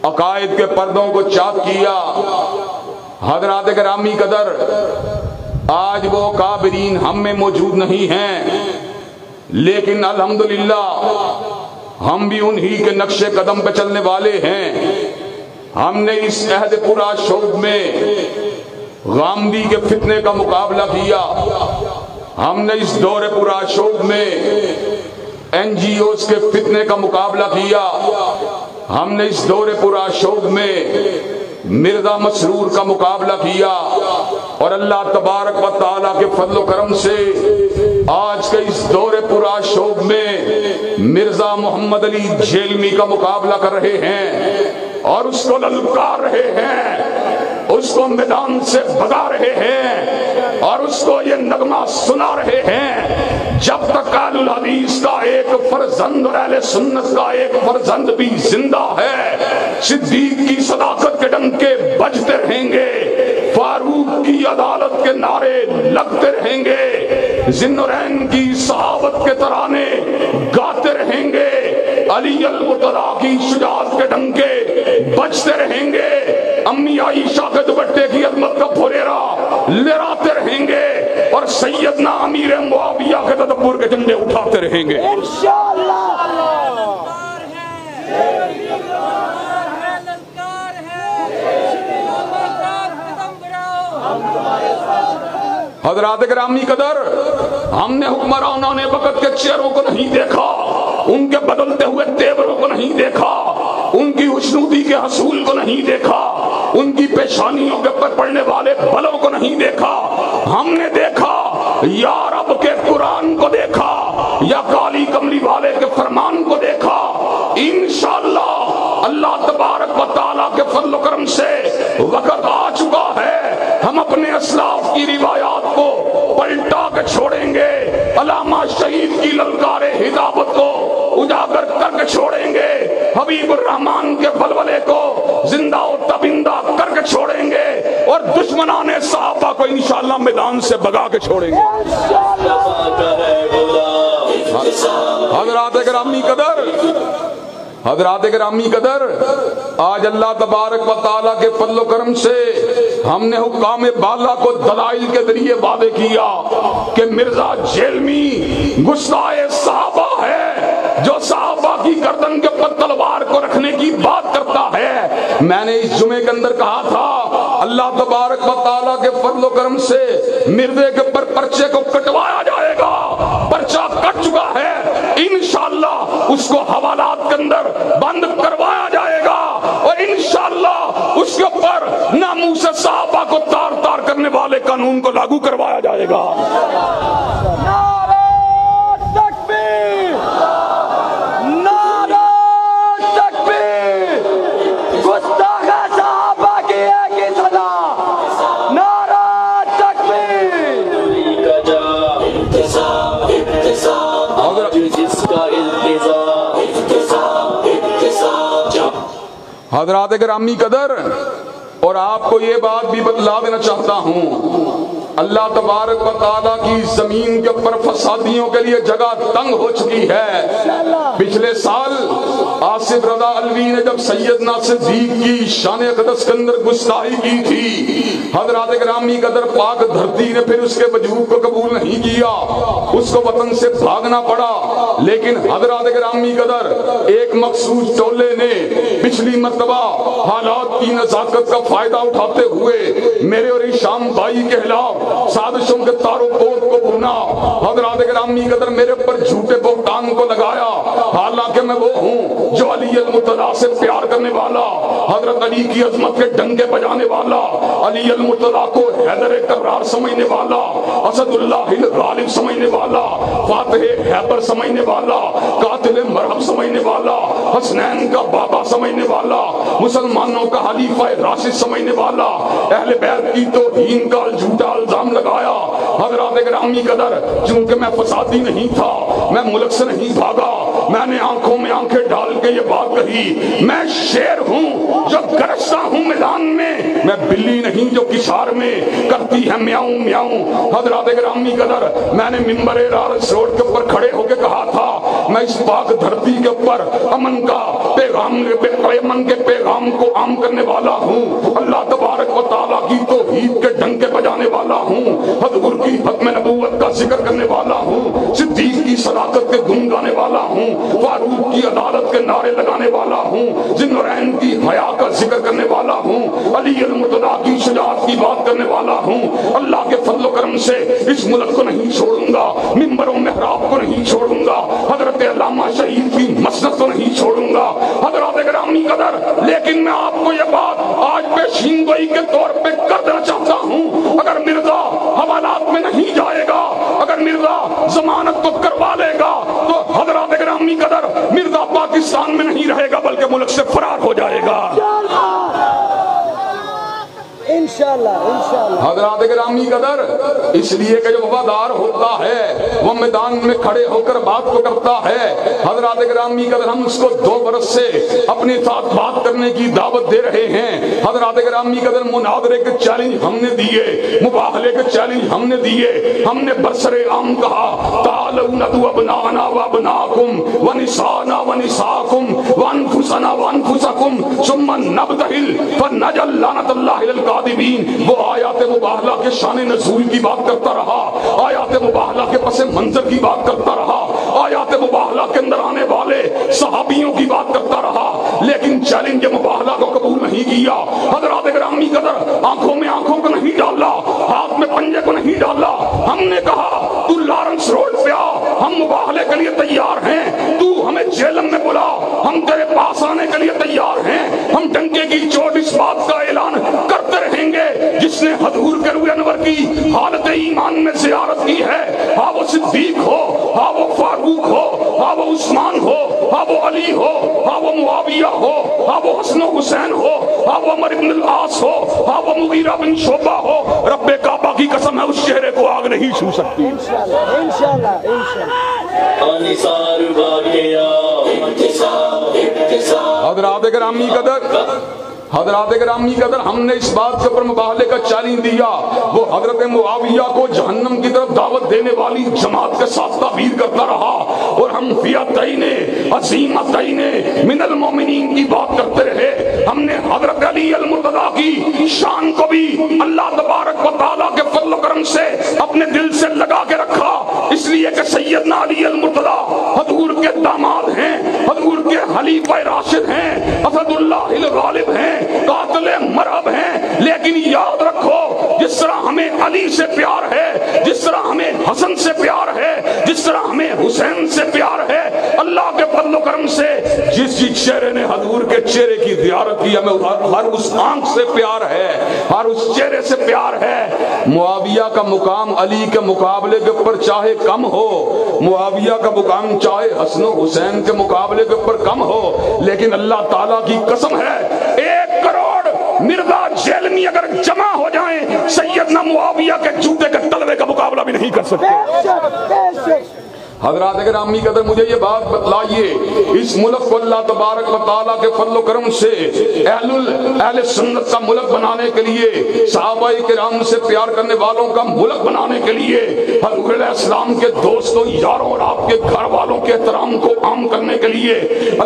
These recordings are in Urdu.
عقائد کے پردوں کو چاک کیا۔ حضرات گرامی قدر، آج وہ کابرین ہم میں موجود نہیں ہیں، لیکن الحمدللہ ہم بھی انہی کے نقش قدم پہ چلنے والے ہیں۔ ہم نے اس عہد پورا شوق میں غامدی کے فتنے کا مقابلہ کیا، ہم نے اس دور پورا شوق میں این جی اوز کے فتنے کا مقابلہ کیا، ہم نے اس دور پورا شوق میں مرزا مسرور کا مقابلہ کیا، اور اللہ تبارک و تعالیٰ کے فضل و کرم سے آج کے اس دور پورا شوق میں مرزا محمد علی جیلمی کا مقابلہ کر رہے ہیں، اور اس کو للکار رہے ہیں، اس کو میدان سے بھگا رہے ہیں، اور اس کو یہ نغمہ سنا رہے ہیں، جب تک اہل الحدیث کا ایک فرزند اور اہل سنت کا ایک فرزند بھی زندہ ہے، صدیق کی صداقت کے ڈنکے بجتے رہیں گے، فاروق کی عدالت کے نعرے لگتے رہیں گے، ذوالنورین کی صحابت کے ترانے گاتے رہیں گے، علی المرتضیٰ کی شجاعت کے ڈنکے بجتے رہیں گے، امی عائشہ کے دوپٹے کی عظمت کا پھریرا لہراتے رہیں گے، اور سیدنا امیر معاویہ کے تدبر کے جھنڈے اٹھاتے رہیں گے انشاءاللہ۔ حضرات گرامی قدر، ہم نے حکمرانوں نے وقت کے چہروں کو نہیں دیکھا، ان کے بدلتے ہوئے تیوروں کو نہیں دیکھا، ان کی حسنودی کے حصول کو نہیں دیکھا، ان کی پیشانیوں کے پر پڑنے والے بلوں کو نہیں دیکھا، ہم نے دیکھا یا رب کے قرآن کو دیکھا، یا کالی کمری والے کے فرمان کو دیکھا۔ انشاءاللہ اللہ تبارک و تعالیٰ کے فضل و کرم سے وقت آ چکا ہے، ہم اپنے اسلاف کی روایات کو پلٹا کے چھوڑیں گے، علامہ شہید کی للکار ہدایت کو اجاگر کر کے چھوڑیں گے، حبیب الرحمان کے بلبلے کو زندہ و تبندہ کر کے چھوڑیں گے، اور دشمنان صحابہ کو انشاءاللہ میدان سے بگا کے چھوڑیں گے۔ حضرات گرامی قدر، حضرات گرامی قدر، آج اللہ تبارک و تعالیٰ کے فضل و کرم سے ہم نے حکام بالا کو دلائل کے ذریعے وعدے کیا کہ مرزا جیلمی گستاخ صحابہ ہے، جو صحابہ کی گردن کے پر تلوار کو رکھنے کی بات کرتا ہے۔ میں نے اس جمعے کے اندر کہا تھا اللہ تبارک و تعالیٰ کے فضل و کرم سے مرزے کے پر پرچے کو کٹوایا جائے گا، پرچہ کٹ چکا ہے، انشاءاللہ اس کو حوالات کے اندر بند کروایا جائے گا، اور انشاءاللہ اس کے اوپر ناموس صحابہ کو تار تار کرنے والے قانون کو لاگو کروایا جائے گا۔ حضرات گرامی قدر، اور آپ کو یہ بات بھی بتلا دینا چاہتا ہوں، اللہ تبارک و تعالیٰ کی زمین کے اوپر فسادیوں کے لیے جگہ تنگ ہو چکی ہے۔ پچھلے سال آصف رضا علوی نے جب سیدنا صدیق کی شان اقدس کے اندر گستاخی کی تھی، حضرات گرامی قدر پاک دھرتی نے پھر اس کے وجود کو قبول نہیں کیا، اس کو وطن سے بھاگنا پڑا، لیکن حضرات گرامی قدر ایک مخصوص ٹولے نے پچھلی مرتبہ حالات کی نزاکت کا فائدہ اٹھاتے ہوئے میرے اور شام بھائی کے خلاف سازشوں کے تارو پود کو بنا، حضرات گرامی قدر میرے پر جھوٹے بہتان کو لگایا، حالانکہ میں وہ ہوں جو علی المرتضیٰ سے پیار کرنے والا، حضرت علی کی عظمت کے ڈنگے بجانے والا، علی المرتضیٰ کو حیدر کرار سمجھنے والا، اسد اللہ الغالب سمجھنے والا، فاتح خیبر سمجھنے والا، قاتل مرحب سمجھنے والا، حسنین کا بابا سمجھنے والا، مسلمانوں کا حلیفہ راشد سمجھنے والا، اہل بیت کی توہین کا جھوٹا الزام لگایا۔ حضرات گرامی قدر، چونکہ میں فسادی نہیں تھا، میں ملک سے نہیں بھاگا، میں نے آنکھوں میں آنکھیں ڈال کے یہ بات کہی، میں شیر ہوں جو گرجتا ہوں میدان میں بلی نہیں جو کشار میں کرتی ہے میاؤں میاؤں۔ حضرات گرامی قدر، میں نے منبر رارس روڈ کے اوپر کھڑے ہو کے کہا تھا میں اس پاک دھرتی کے اوپر امن کا پیغام من کے پیغام کو عام کرنے والا ہوں، اللہ تبارک و تعالیٰ کی توحید کے ڈنکے بجانے والا ہوں، حضور کی ختم نبوت کا ذکر کرنے والا ہوں، صدیق کی صداقت کے گن گانے والا ہوں، فاروق کی عدالت کے نعرے لگانے والا ہوں، ذوالنورین کی حیا کا ذکر کرنے والا ہوں، علی المرتضیٰ کی شجاعت کی بات کرنے والا ہوں۔ اللہ کے فضل و کرم سے اس ملک کو نہیں چھوڑوں گا، منبر و محراب کو نہیں چھوڑوں گا، حضرت علامہ شہید کی مسند کو نہیں چھوڑوں گا، حضرات گرامی قدر۔ لیکن میں آپ کو یہ بات آج پیشین گوئی کے طور پہ کر دینا چاہتا ہوں، اگر مرزا حوالات میں نہیں جائے گا، اگر مرزا ضمانت کو کروا لے گا تو حضرات گرامی قدر مرزا پاکستان میں نہیں رہے گا بلکہ ملک سے فرار ہو جائے گا انشاءاللہ۔ حضرات گرامی قدر، اس لیے کہ جو وفادار ہوتا ہے وہ میدان میں کھڑے ہو کر بات کو کرتا ہے۔ حضرات گرامی قدر، ہم اس کو 2 برس سے اپنے ساتھ بات کرنے کی دعوت دے رہے ہیں۔ حضرات گرامی قدر، مناظرے کے چیلنج ہم نے دیے، مباہلے کے چیلنج ہم نے دیے، ہم نے برسر عام کہا تعالوا ندعو ابناءنا وابناءکم ونساءنا ونساءکم وانفسنا وانفسکم ثم نبتہل فنجعل لعنۃ اللہ علی الکاذبین۔ وہ آیات مباہلہ کے شان نزول کی بات کرتا رہا، آیات مباہلہ کے پس منظر کی بات کرتا رہا، آیات مباہلہ کے اندر آنے والے صحابیوں کی بات کرتا رہا، لیکن چیلنج مباہلہ کو قبول نہیں کیا۔ حضرات گرامی قدر، آنکھوں میں آنکھوں کو نہیں ڈالا، ہاتھ میں پنجے کو نہیں ڈالا، ہم نے کہا تو لارنس روڈ پہ آ، ہم مباہلے کے لیے تیار ہیں، تو ہمیں جیلم میں بلا، ہم تیرے پاس آنے کے لیے تیار ہیں۔ ہم ڈنکے کی چوٹ اس بات کا اعلان کرتے رہیں گے، جس نے حضور کے روح انور کی حالت ایمان میں زیارت کی ہے، ہاں وہ صدیق ہو، ہاں وہ فاروق ہو، ہاں وہ عثمان ہو، ہاں وہ علی ہو، ہاں وہ معاویہ ہو، ہاں وہ حسن و حسین ہو، ہاں وہ عمر بن العاص ہو، ہاں وہ مغیرہ بن شعبہ ہو، رب کعبہ کی قسم ہے اس چہرے کو آگ نہیں چھو سکتی۔ انشاءاللہ حضرات گرامی قدر، حضرات گرامی قدر، ہم نے اس بات کے اوپر مباہلے کا چیلنج دیا، وہ حضرت معاویہ کو جہنم کی طرف دعوت دینے والی جماعت کے ساتھ تعبیر کرتا رہا، اور ہم فئتین عظیمتین من المومنین کی بات کرتے رہے۔ ہم نے حضرت علی المرتضیٰ کی شان کو بھی اللہ تبارک و تعالیٰ کے فضل و کرم سے اپنے دل سے لگا کے رکھا، اس لیے کہ سیدنا علی المرتضیٰ حضور کے داماد ہیں، حضور کے خلیفہ راشد ہیں، اسد اللہ الغالب ہیں، قاتل مرحب ہیں۔ لیکن یاد رکھو، جس طرح ہمیں علی سے پیار ہے، جس طرح ہمیں حسن سے پیار ہے، جس طرح ہمیں حسین سے پیار ہے، اللہ کے فضل و کرم سے جس چہرے نے حضور کے چہرے کی زیارت کی، ہمیں ہر اس آنکھ سے پیار ہے، ہر اس چہرے سے پیار ہے۔ معاویہ کا مقام علی کے مقابلے کے اوپر چاہے کم ہو، معاویہ کا مقام چاہے حسن و حسین کے مقابلے کے اوپر کم ہو، لیکن اللہ تعالیٰ کی قسم ہے 1 کروڑ مرزا جیلمی اگر جمع ہو جائیں، سیدنا معاویہ کے جوتے کے تلوے کا مقابلہ بھی نہیں کر سکتے۔ حضرات گرامی قدر، مجھے یہ بات بتلائیے، اس ملک کو اللہ تبارک و تعالیٰ کے فضل و کرم سے اہل سنت کا ملک بنانے کے لیے، صحابہ کرام سے پیار کرنے والوں کا ملک بنانے کے لیے، حضور علیہ السلام کے دوستوں، یاروں اور آپ کے گھر والوں کے احترام کو عام کرنے کے لیے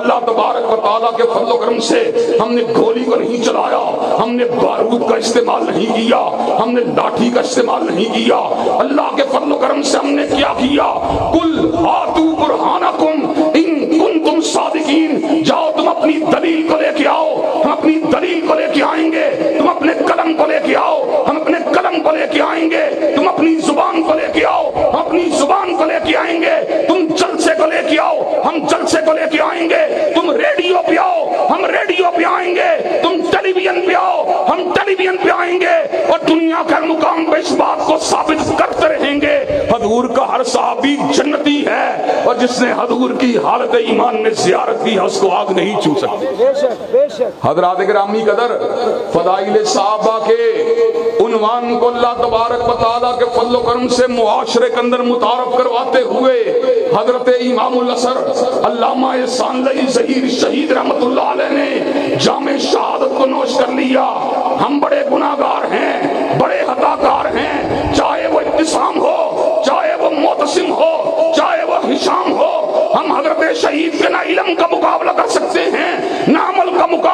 اللہ تبارک و تعالیٰ کے فضل و کرم سے ہم نے گولی کو نہیں چلایا، ہم نے بارود کا استعمال نہیں کیا، ہم نے لاٹھی کا استعمال نہیں کیا۔ اللہ کے فضل و کرم سے ہم نے کیا کیا؟ کل ہاتو برہانکم ان کنتم صادقین، جاؤ تم اپنی دلیل کو لے کے آؤ، ہم اپنی دلیل کو لے کے آئیں گے، تم اپنے قلم کو لے کے آؤ، ہم اپنے قلم کو لے کے آئیں گے، تم اپنی زبان کو لے کے آؤ، ہم اپنی زبان کو لے کے آئیں گے، تم جلسے کو لے کے آؤ، ہم جلسے کو لے کے آئیں گے، تم ریڈیو پہ آؤ، ہم ریڈیو پہ آئیں گے، تم ٹیلی ویژن پہ آؤ، ہم ٹیلی ویژن پہ آئیں گے، اور دنیا کے مقام پہ اس بات کو ثابت کرتے رہیں گے حضور کا ہر صحابی جنتی ہے، اور جس نے حضور کی حالت ایمان میں زیارت کی ہے اس کو آگ نہیں چھو سکتی۔ حضرات گرامی قدر، فضائل صحابہ کے عنوان کو اللہ تبارک و تعالیٰ کے فضل و کرم سے معاشرے کے اندر متعارف کرواتے ہوئے حضرت امام الاسر علامہ ثانوی ظہیر شہید رحمت اللہ علیہ نے جام شہادت کو نوش کر لیا۔ ہم بڑے گناہگار ہیں، بڑے خطاکار ہیں، چاہے وہ ابتسام ہو، چاہے وہ معتصم ہو، چاہے وہ ہشام ہو، ہم حضرت شہید کے نہ علم کا مقابلہ کر سکتے ہیں، نہ عمل کا مقابلہ